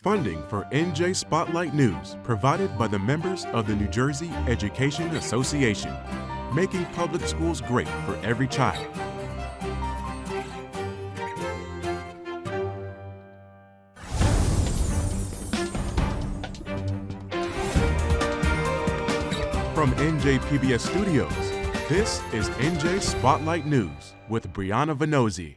Funding for NJ Spotlight News provided by the members of the New Jersey Education Association, making public schools great for every child. From NJ PBS Studios, this is NJ Spotlight News with Brianna Venozzi.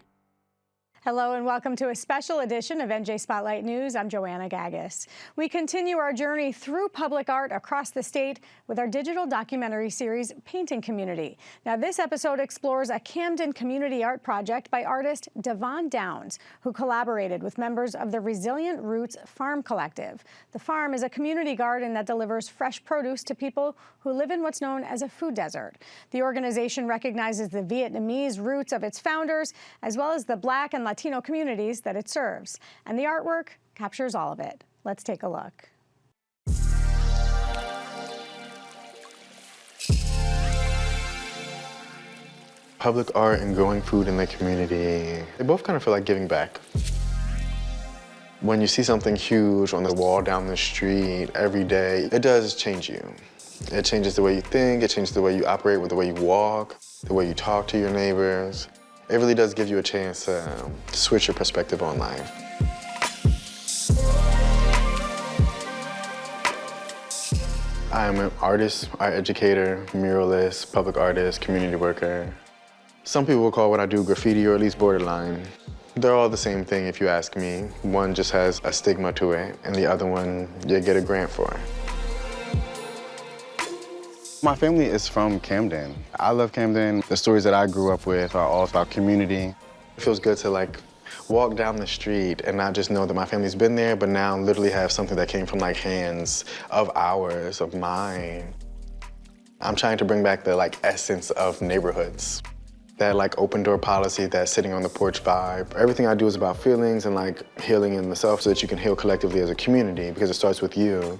Hello and welcome to a special edition of NJ Spotlight News. I'm Joanna Gagis. We continue our journey through public art across the state with our digital documentary series, Painting Community. Now, this episode explores a Camden community art project by artist Devon DS, who collaborated with members of the Resilient Roots Farm Collective. The farm is a community garden that delivers fresh produce to people who live in what's known as a food desert. The organization recognizes the Vietnamese roots of its founders, as well as the Black and Latino communities that it serves. And the artwork captures all of it. Let's take a look. Public art and growing food in the community, they both kind of feel like giving back. When you see something huge on the wall down the street every day, it does change you. It changes the way you think, it changes the way you operate, with the way you walk, the way you talk to your neighbors. It really does give you a chance to switch your perspective on life. I'm an artist, art educator, muralist, public artist, community worker. Some people will call what I do graffiti, or at least borderline. They're all the same thing if you ask me. One just has a stigma to it, and the other one you get a grant for. My family is from Camden. I love Camden. The stories that I grew up with are all about community. It feels good to walk down the street and not just know that my family's been there, but now literally have something that came from hands of ours, of mine. I'm trying to bring back the essence of neighborhoods. That open door policy, that sitting on the porch vibe. Everything I do is about feelings and healing in the self so that you can heal collectively as a community, because it starts with you.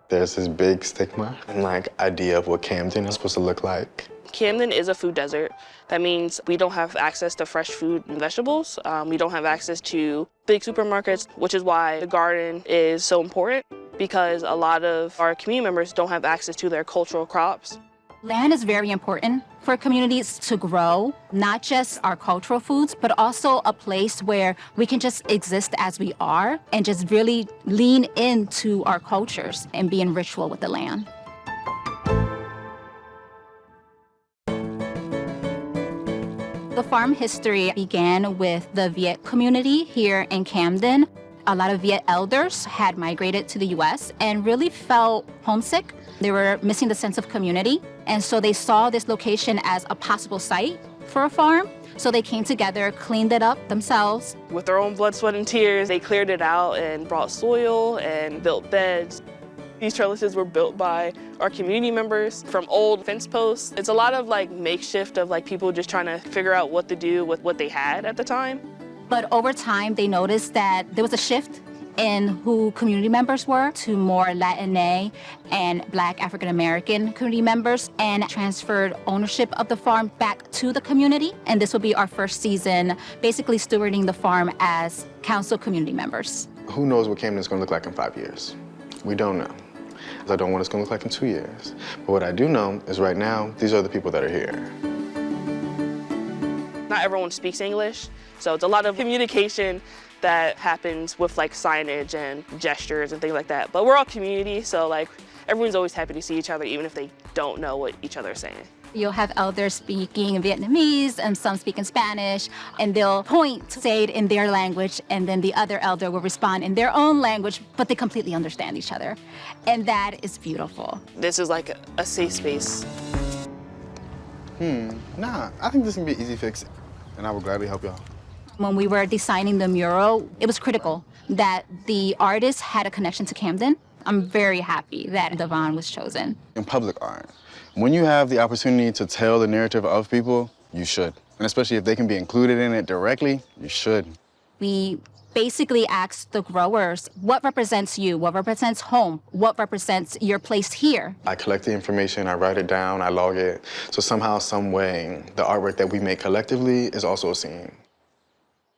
There's this big stigma and idea of what Camden is supposed to look like. Camden is a food desert. That means we don't have access to fresh fruit and vegetables. We don't have access to big supermarkets, which is why the garden is so important, because a lot of our community members don't have access to their cultural crops. Land is very important for communities to grow, not just our cultural foods, but also a place where we can just exist as we are and just really lean into our cultures and be in ritual with the land. The farm history began with the Viet community here in Camden. A lot of Viet elders had migrated to the U.S. and really felt homesick. They were missing the sense of community. And so they saw this location as a possible site for a farm. So they came together, cleaned it up themselves. With their own blood, sweat, and tears, they cleared it out and brought soil and built beds. These trellises were built by our community members from old fence posts. It's a lot of makeshift of people just trying to figure out what to do with what they had at the time. But over time, they noticed that there was a shift in who community members were to more Latina and Black African-American community members, and transferred ownership of the farm back to the community. And this will be our first season, basically stewarding the farm as council community members. Who knows what Camden's gonna look like in 5 years? We don't know. I don't know what it's gonna look like in 2 years. But what I do know is right now, these are the people that are here. Not everyone speaks English, so it's a lot of communication that happens with signage and gestures and things like that. But we're all community, so everyone's always happy to see each other, even if they don't know what each other is saying. You'll have elders speaking Vietnamese and some speaking Spanish, and they'll point, say it in their language, and then the other elder will respond in their own language, but they completely understand each other. And that is beautiful. This is a safe space. Nah, I think this can be an easy fix, and I will gladly help y'all. When we were designing the mural, it was critical that the artist had a connection to Camden. I'm very happy that Devon was chosen. In public art, when you have the opportunity to tell the narrative of people, you should. And especially if they can be included in it directly, you should. we basically asked the growers, what represents you? What represents home? What represents your place here? I collect the information, I write it down, I log it. So somehow, some way, the artwork that we make collectively is also seen.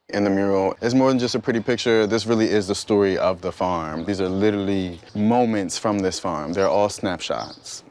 In the mural, it's more than just a pretty picture. This really is the story of the farm. These are literally moments from this farm. They're all snapshots.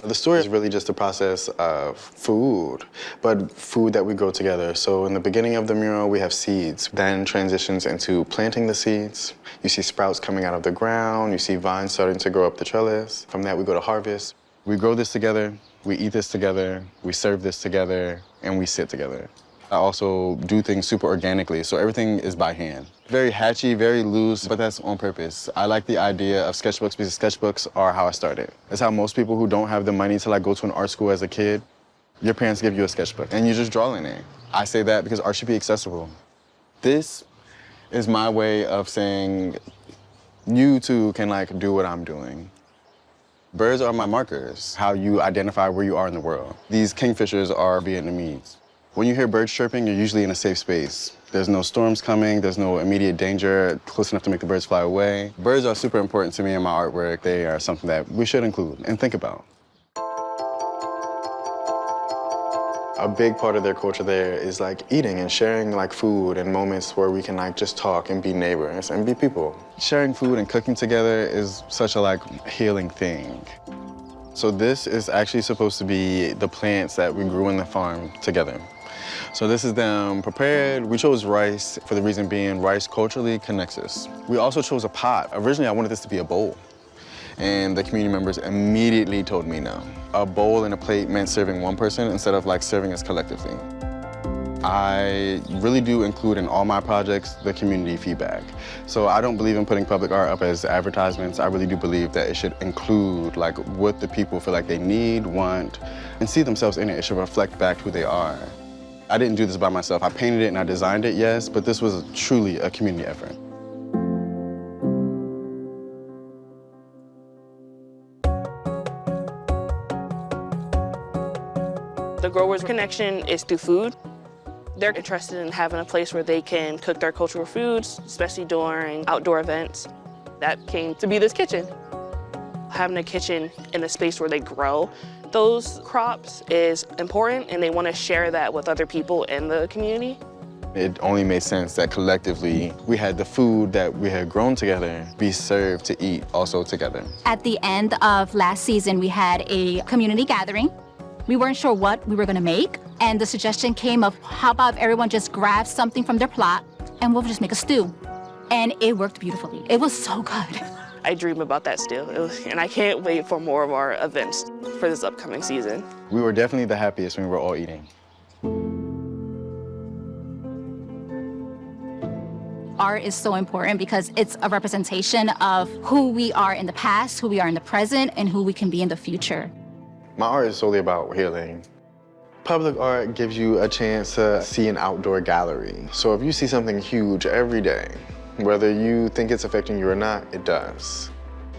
The story is really just a process of food, but food that we grow together. So in the beginning of the mural, we have seeds, then transitions into planting the seeds. You see sprouts coming out of the ground. You see vines starting to grow up the trellis. From that, we go to harvest. We grow this together. We eat this together. We serve this together, and we sit together. I also do things super organically, so everything is by hand. Very hatchy, very loose, but that's on purpose. I like the idea of sketchbooks because sketchbooks are how I started. It's how most people who don't have the money to go to an art school as a kid, your parents give you a sketchbook and you just draw in it. I say that because art should be accessible. This is my way of saying you too can do what I'm doing. Birds are my markers, how you identify where you are in the world. These kingfishers are Vietnamese. When you hear birds chirping, you're usually in a safe space. There's no storms coming, there's no immediate danger close enough to make the birds fly away. Birds are super important to me in my artwork. They are something that we should include and think about. A big part of their culture there is eating and sharing food and moments where we can just talk and be neighbors and be people. Sharing food and cooking together is such a healing thing. So this is actually supposed to be the plants that we grew in the farm together. So this is them prepared. We chose rice for the reason being rice culturally connects us. We also chose a pot. Originally, I wanted this to be a bowl. And the community members immediately told me no. A bowl and a plate meant serving one person instead of serving us collectively. I really do include in all my projects the community feedback. So I don't believe in putting public art up as advertisements. I really do believe that it should include what the people feel they need, want, and see themselves in it. It should reflect back who they are. I didn't do this by myself. I painted it and I designed it, yes, but this was truly a community effort. The growers' connection is through food. They're interested in having a place where they can cook their cultural foods, especially during outdoor events. That came to be this kitchen. Having a kitchen in a space where they grow those crops is important, and they want to share that with other people in the community. It only made sense that collectively we had the food that we had grown together be served to eat also together. At the end of last season, we had a community gathering. We weren't sure what we were gonna make, and the suggestion came of how about if everyone just grabs something from their plot and we'll just make a stew. And it worked beautifully. It was so good. I dream about that still, and I can't wait for more of our events for this upcoming season. We were definitely the happiest when we were all eating. Art is so important because it's a representation of who we are in the past, who we are in the present, and who we can be in the future. My art is solely about healing. Public art gives you a chance to see an outdoor gallery. So if you see something huge every day, whether you think it's affecting you or not, it does.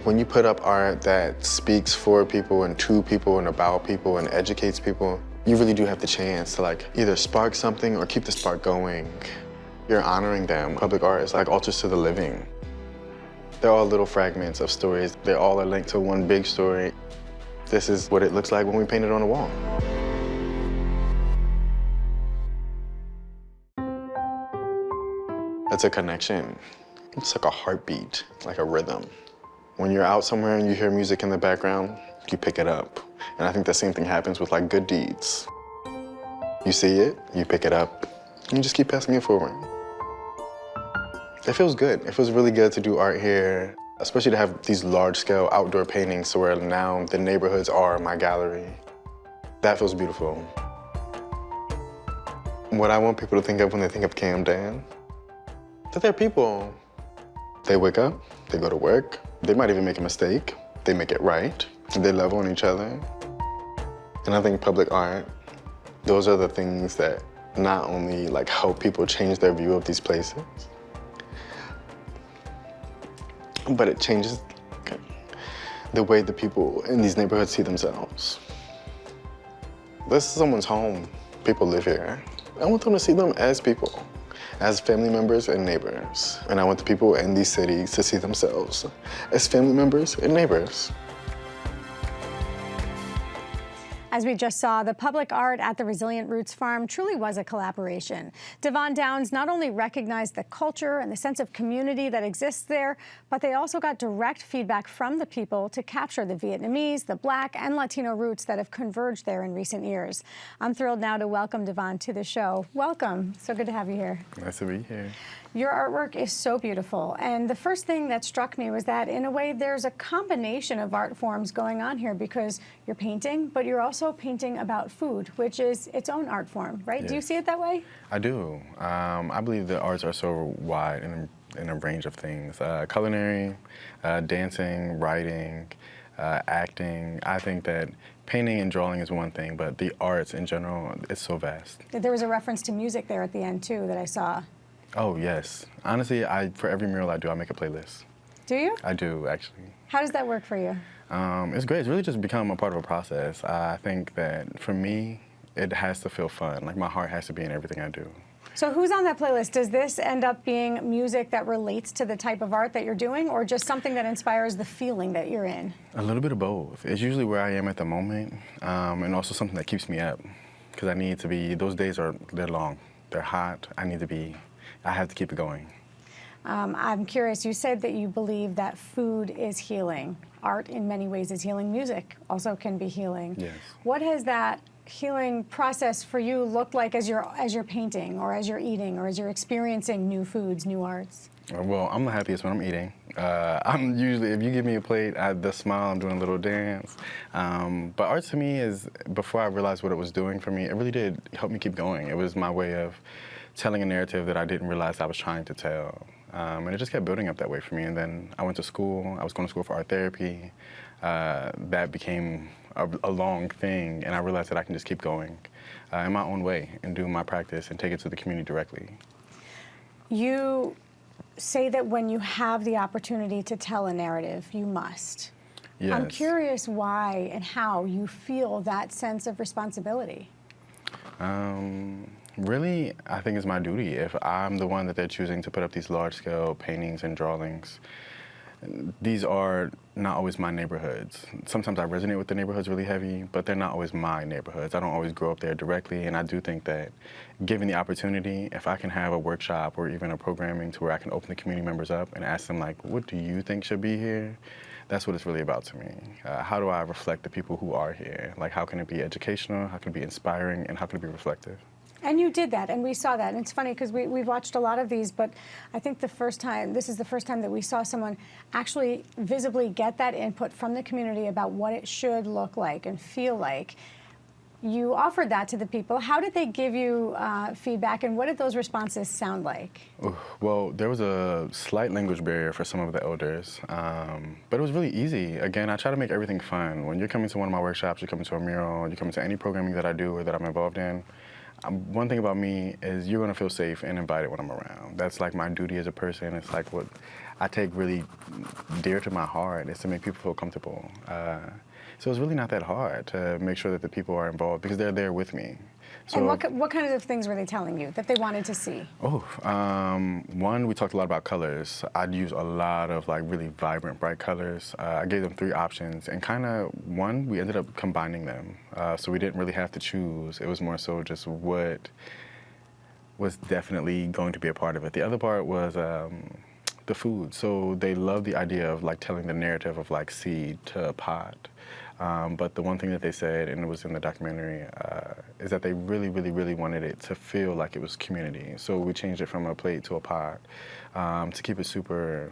When you put up art that speaks for people and to people and about people and educates people, you really do have the chance to either spark something or keep the spark going. You're honoring them. Public art is altars to the living. They're all little fragments of stories. They all are linked to one big story. This is what it looks like when we paint it on the wall. It's a connection. It's like a heartbeat, like a rhythm. When you're out somewhere and you hear music in the background, you pick it up. And I think the same thing happens with good deeds. You see it, you pick it up, and you just keep passing it forward. It feels good. It feels really good to do art here, especially to have these large-scale outdoor paintings so where now the neighborhoods are my gallery. That feels beautiful. What I want people to think of when they think of Camden, that they're people. They wake up, they go to work, they might even make a mistake, they make it right, they love on each other. And I think public art, those are the things that not only help people change their view of these places, but it changes the way the people in these neighborhoods see themselves. This is someone's home. People live here. I want them to see them as people. as family members and neighbors. And I want the people in these cities to see themselves as family members and neighbors. As we just saw, the public art at the Resilient Roots Farm truly was a collaboration. Devon Downs not only recognized the culture and the sense of community that exists there, but they also got direct feedback from the people to capture the Vietnamese, the Black, and Latino roots that have converged there in recent years. I'm thrilled now to welcome Devon to the show. Welcome. So good to have you here. Nice to be here. Your artwork is so beautiful, and the first thing that struck me was that, in a way, there's a combination of art forms going on here because you're painting, but you're also painting about food, which is its own art form, right? Yes. Do you see it that way? I do. I believe the arts are so wide in a range of things. Culinary, dancing, writing, acting. I think that painting and drawing is one thing, but the arts in general, it's so vast. There was a reference to music there at the end, too, that I saw. Oh, yes. Honestly, for every mural I do, I make a playlist. Do you? I do, actually. How does that work for you? It's great. It's really just become a part of a process. I think that for me, it has to feel fun. Like, my heart has to be in everything I do. So who's on that playlist? Does this end up being music that relates to the type of art that you're doing, or just something that inspires the feeling that you're in? A little bit of both. It's usually where I am at the moment, and also something that keeps me up. Because I need to be, those days they're long. They're hot. I have to keep it going. I'm curious, you said that you believe that food is healing. Art in many ways is healing. Music also can be healing. Yes. What has that healing process for you looked like as you're painting, or as you're eating, or as you're experiencing new foods, new arts? Well, I'm the happiest when I'm eating. I'm usually, if you give me a plate, the smile, I'm doing a little dance. But art to me is, before I realized what it was doing for me, it really did help me keep going. It was my way of telling a narrative that I didn't realize I was trying to tell. And it just kept building up that way for me. And then I went to school. I was going to school for art therapy. That became a long thing, and I realized that I can just keep going in my own way and do my practice and take it to the community directly. You say that when you have the opportunity to tell a narrative, you must. Yes. I'm curious why and how you feel that sense of responsibility. Really, I think it's my duty. If I'm the one that they're choosing to put up these large-scale paintings and drawings, these are not always my neighborhoods. Sometimes I resonate with the neighborhoods really heavy, but they're not always my neighborhoods. I don't always grow up there directly, and I do think that given the opportunity, if I can have a workshop or even a programming to where I can open the community members up and ask them, like, what do you think should be here? That's what it's really about to me. How do I reflect the people who are here? Like, how can it be educational, how can it be inspiring, and how can it be reflective? And you did that, and we saw that. And it's funny because we've watched a lot of these, but I think this is the first time that we saw someone actually visibly get that input from the community about what it should look like and feel like. You offered that to the people. How did they give you feedback, and what did those responses sound like? Well, there was a slight language barrier for some of the elders, but it was really easy. Again, I try to make everything fun. When you're coming to one of my workshops, you're coming to a mural, you're coming to any programming that I do or that I'm involved in, one thing about me is you're going to feel safe and invited when I'm around. That's like my duty as a person. It's like what I take really dear to my heart is to make people feel comfortable. So it's really not that hard to make sure that the people are involved because they're there with me. So, and what kinds of things were they telling you that they wanted to see? One, we talked a lot about colors. I'd use a lot of like really vibrant, bright colors. I gave them 3 options, and one, we ended up combining them. So we didn't really have to choose. It was more so just what was definitely going to be a part of it. The other part was the food. So they loved the idea of like telling the narrative of like seed to pot. But the one thing that they said, and it was in the documentary, is that they really, really, really wanted it to feel like it was community. So we changed it from a plate to a pot to keep it super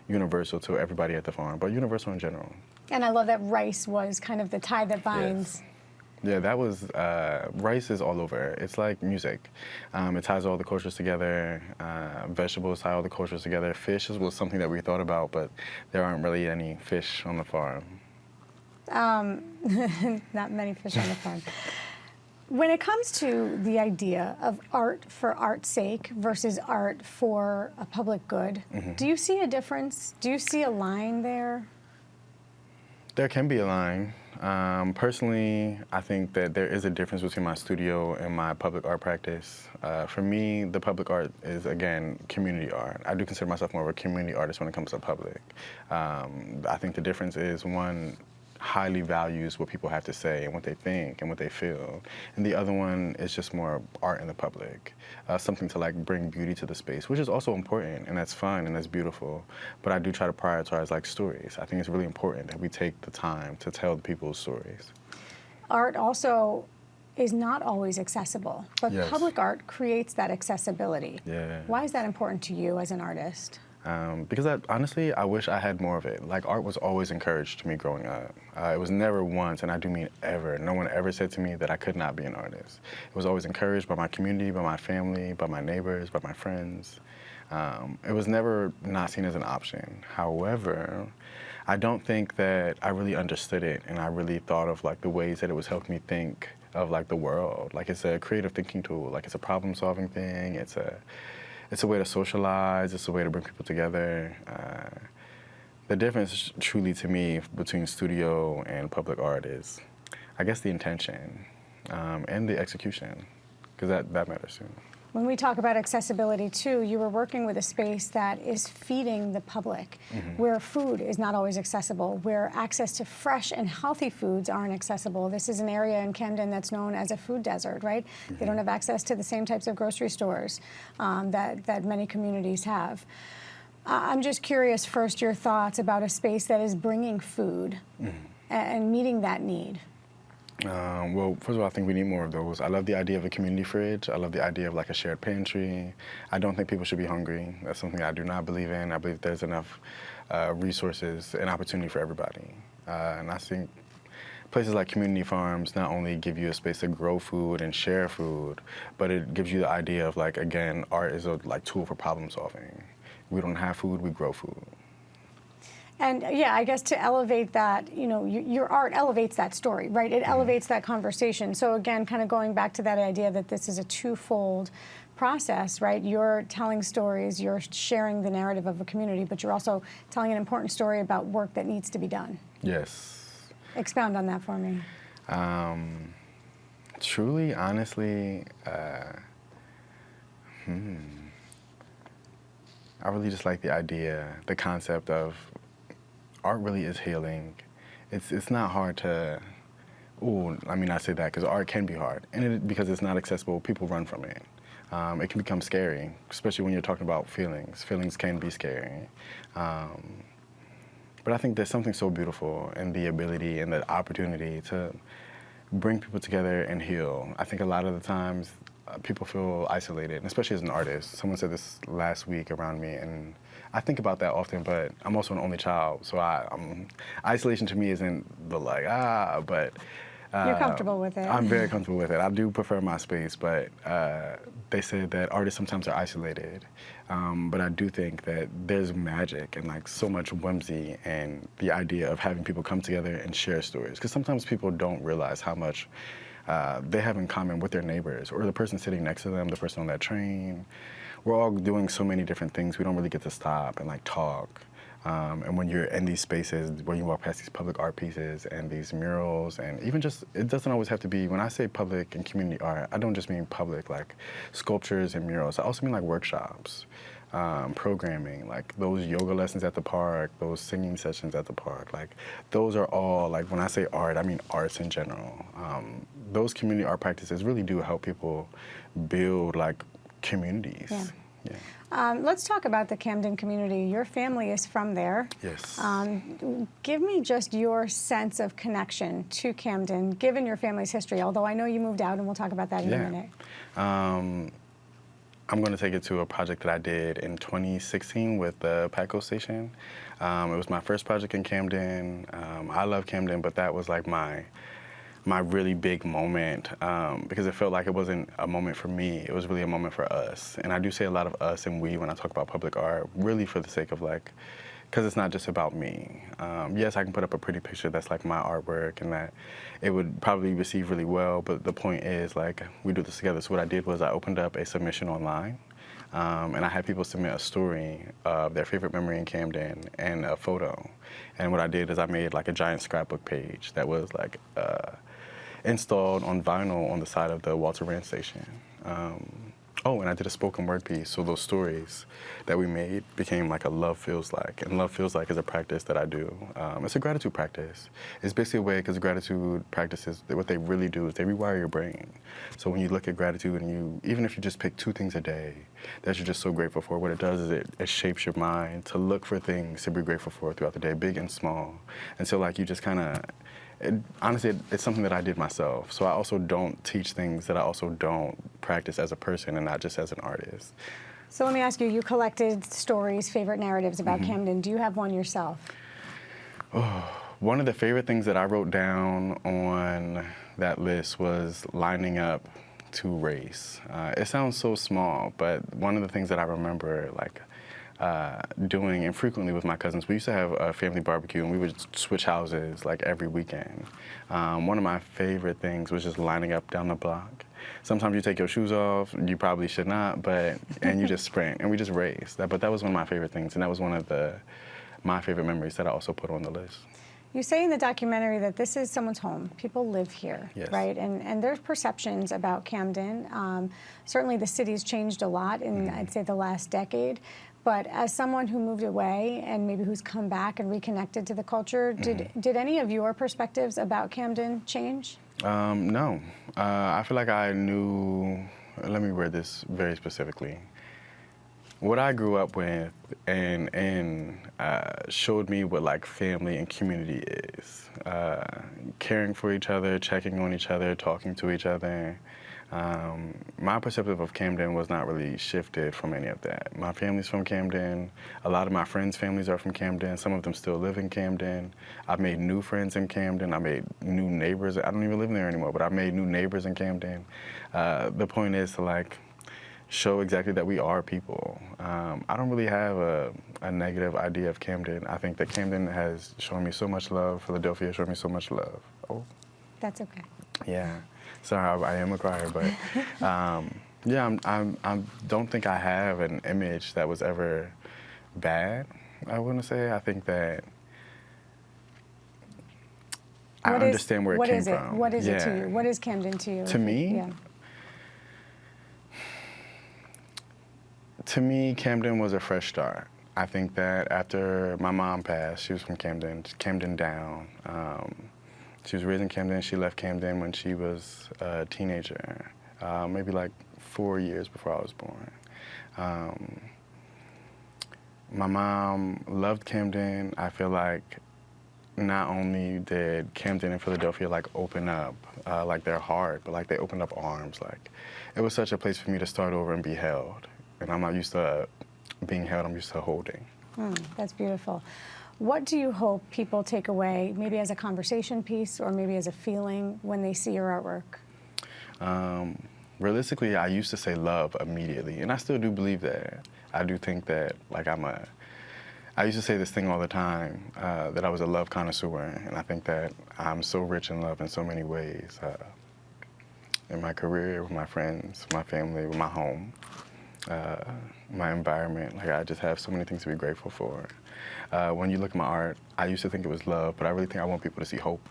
universal to everybody at the farm, but universal in general. And I love that rice was kind of the tie that binds. Yes. Yeah, that was, rice is all over. It's like music. It ties all the cultures together. Vegetables tie all the cultures together. Fish was something that we thought about, but there aren't really any fish on the farm. Not many fish on the farm. When it comes to the idea of art for art's sake versus art for a public good, do you see a difference? Do you see a line there? There can be a line. Personally, I think that there is a difference between my studio and my public art practice. For me, the public art is, again, community art. I do consider myself more of a community artist when it comes to public. I think the difference is, one highly values what people have to say and what they think and what they feel. And the other one is just more art in the public, something to like bring beauty to the space, which is also important, and that's fun and that's beautiful. But I do try to prioritize like stories. I think it's really important that we take the time to tell people's stories. Art also is not always accessible, but yes. Public art creates that accessibility. Yeah. Why is that important to you as an artist? Because honestly, I wish I had more of it. Like, art was always encouraged to me growing up. It was never once, and I do mean ever, no one ever said to me that I could not be an artist. It was always encouraged by my community, by my family, by my neighbors, by my friends. It was never not seen as an option. However, I don't think that I really understood it, and I really thought of like the ways that it was helping me think of like the world. Like, it's a creative thinking tool. Like, it's a problem-solving thing. It's a way to socialize. It's a way to bring people together. The difference, truly, to me, between studio and public art is, I guess, the intention and the execution, because that matters too. When we talk about accessibility, too, you were working with a space that is feeding the public, where food is not always accessible, where access to fresh and healthy foods aren't accessible. This is an area in Camden that's known as a food desert, right? They don't have access to the same types of grocery stores that many communities have. I'm just curious, first, your thoughts about a space that is bringing food and meeting that need. Well, first of all, I think we need more of those. I love the idea of a community fridge. I love the idea of like a shared pantry. I don't think people should be hungry. That's something I do not believe in. I believe there's enough resources and opportunity for everybody. And I think places like community farms not only give you a space to grow food and share food, but it gives you the idea of like, again, art is a like tool for problem solving. We don't have food, we grow food. And yeah, I guess to elevate that, you know, your art elevates that story, right? It elevates that conversation. So again, kind of going back to that idea that this is a twofold process, right? You're telling stories, you're sharing the narrative of a community, but you're also telling an important story about work that needs to be done. Yes. Expound on that for me. Truly, honestly, I really just like the idea, the concept of art really is healing. It's not hard to, I mean, I say that because art can be hard. And because it's not accessible, people run from it. It can become scary, especially when you're talking about feelings. Feelings can be scary. But I think there's something so beautiful in the ability and the opportunity to bring people together and heal. I think a lot of the times people feel isolated, especially as an artist. Someone said this last week around me, and I think about that often, but I'm also an only child, so isolation to me isn't the like, but... You're comfortable with it. I'm very comfortable with it. I do prefer my space, but they said that artists sometimes are isolated. But I do think that there's magic and like so much whimsy and the idea of having people come together and share stories. Because sometimes people don't realize how much they have in common with their neighbors or the person sitting next to them, the person on that train. We're all doing so many different things. We don't really get to stop and like talk. And when you're in these spaces, when you walk past these public art pieces and these murals, and even just, it doesn't always have to be, when I say public and community art, I don't just mean public, like sculptures and murals. I also mean like workshops, programming, like those yoga lessons at the park, those singing sessions at the park. Like those are all, like when I say art, I mean arts in general. Those community art practices really do help people build like communities. Yeah. Yeah. Let's talk about the Camden community. Your family is from there. Yes. Give me just your sense of connection to Camden, given your family's history, although I know you moved out, and we'll talk about that in a minute. I'm going to take it to a project that I did in 2016 with the Patco station. It was my first project in Camden. I love Camden, but that was like my really big moment because it felt like it wasn't a moment for me, it was really a moment for us. And I do say a lot of us and we when I talk about public art, really for the sake of like, because it's not just about me. Yes, I can put up a pretty picture that's like my artwork and that it would probably receive really well, but the point is like, we do this together. So what I did was I opened up a submission online And I had people submit a story of their favorite memory in Camden and a photo. And what I did is I made like a giant scrapbook page that was like installed on vinyl on the side of the Walter Rand station. Oh, and I did a spoken word piece, so those stories that we made became like a Love Feels Like. And Love Feels Like is a practice that I do. It's a gratitude practice. It's basically a way, because gratitude practices, what they really do is they rewire your brain. So when you look at gratitude and even if you just pick 2 things a day that you're just so grateful for, what it does is it shapes your mind to look for things to be grateful for throughout the day, big and small. And so like you just kind of, honestly, it's something that I did myself. So I also don't teach things that I also don't practice as a person and not just as an artist. So let me ask you, you collected stories, favorite narratives about Camden. Do you have one yourself? Oh, one of the favorite things that I wrote down on that list was lining up to race. It sounds so small, but one of the things that I remember, like, doing infrequently with my cousins. We used to have a family barbecue and we would switch houses like every weekend. One of my favorite things was just lining up down the block. Sometimes you take your shoes off, you probably should not, and you just sprint and we just raced. But that was one of my favorite things, and that was one of my favorite memories that I also put on the list. You say in the documentary that this is someone's home. People live here, yes. right? And there's perceptions about Camden. Certainly the city's changed a lot in, I'd say, the last decade. But as someone who moved away and maybe who's come back and reconnected to the culture, did any of your perspectives about Camden change? No. I feel like I knew, let me word this very specifically. What I grew up with and showed me what like family and community is. Caring for each other, checking on each other, talking to each other. My perspective of Camden was not really shifted from any of that. My family's from Camden. A lot of my friends' families are from Camden. Some of them still live in Camden. I've made new friends in Camden. I made new neighbors. I don't even live there anymore, but I made new neighbors in Camden. The point is to like show exactly that we are people. I don't really have a negative idea of Camden. I think that Camden has shown me so much love. Philadelphia has shown me so much love. Oh. That's okay. Yeah. Sorry, I am a crier, but yeah, I don't think I have an image that was ever bad, I wouldn't say. I think that I understand where it came from. What is it to you? What is Camden to you? To me? Yeah. To me, Camden was a fresh start. I think that after my mom passed, she was from Camden down. She was raised in Camden. She left Camden when she was a teenager, maybe like 4 years before I was born. My mom loved Camden. I feel like not only did Camden and Philadelphia like open up like their heart, but like they opened up arms. Like it was such a place for me to start over and be held. And I'm not used to being held, I'm used to holding. That's beautiful. What do you hope people take away, maybe as a conversation piece or maybe as a feeling when they see your artwork? Realistically, I used to say love immediately, and I still do believe that. I do think that, like, I used to say this thing all the time, that I was a love connoisseur, and I think that I'm so rich in love in so many ways. In my career, with my friends, my family, with my home. My environment, like I just have so many things to be grateful for. When you look at my art, I used to think it was love, but I really think I want people to see hope.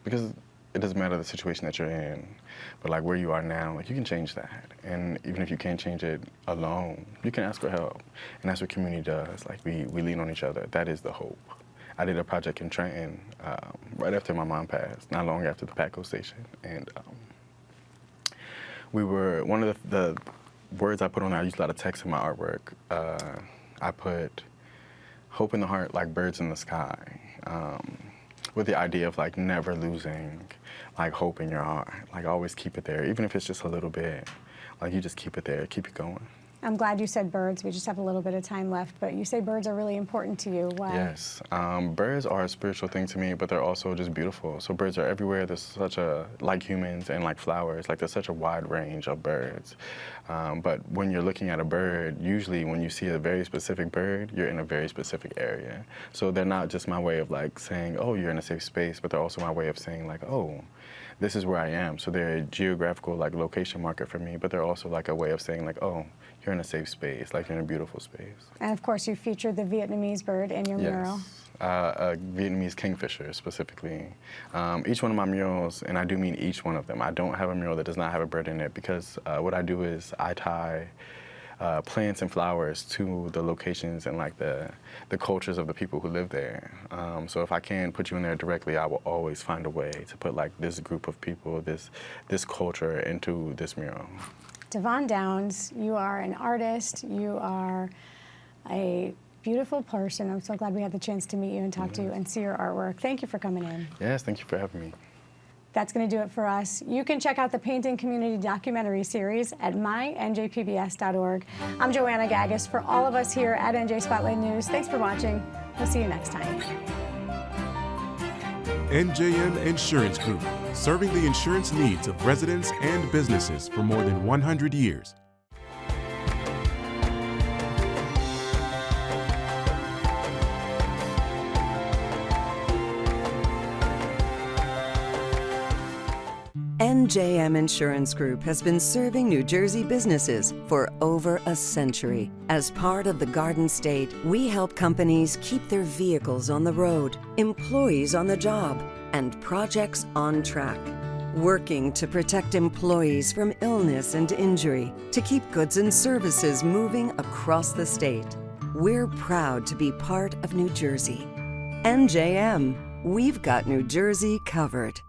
Because it doesn't matter the situation that you're in, but like where you are now, like you can change that. And even if you can't change it alone, you can ask for help. And that's what community does, like we lean on each other. That is the hope. I did a project in Trenton right after my mom passed, not long after the Patco station. And one of the words I put on there, I used a lot of text in my artwork. I put hope in the heart like birds in the sky, with the idea of like never losing like hope in your heart. Like always keep it there, even if it's just a little bit. Like you just keep it there, keep it going. I'm glad you said birds. We just have a little bit of time left, but you say birds are really important to you. Why? Yes, birds are a spiritual thing to me, but they're also just beautiful. So birds are everywhere. There's such like humans and like flowers, like there's such a wide range of birds. But when you're looking at a bird, usually when you see a very specific bird, you're in a very specific area. So they're not just my way of like saying, oh, you're in a safe space, but they're also my way of saying like, oh, this is where I am. So they're a geographical like location marker for me, but they're also like a way of saying like, oh, you're in a safe space, like you're in a beautiful space. And of course, you featured the Vietnamese bird in your mural. A Vietnamese kingfisher specifically. Each one of my murals, and I do mean each one of them, I don't have a mural that does not have a bird in it because what I do is I tie plants and flowers to the locations and like the cultures of the people who live there. So if I can put you in there directly, I will always find a way to put like this group of people, this culture into this mural. Devon Downs, you are an artist, you are a beautiful person. I'm so glad we had the chance to meet you and talk to you and see your artwork. Thank you for coming in. Yes, thank you for having me. That's going to do it for us. You can check out the Painting Community documentary series at mynjpbs.org. I'm Joanna Gagis. For all of us here at NJ Spotlight News, thanks for watching. We'll see you next time. NJM Insurance Group, serving the insurance needs of residents and businesses for more than 100 years. NJM Insurance Group has been serving New Jersey businesses for over a century. As part of the Garden State, we help companies keep their vehicles on the road, employees on the job, and projects on track. Working to protect employees from illness and injury, to keep goods and services moving across the state. We're proud to be part of New Jersey. NJM, we've got New Jersey covered.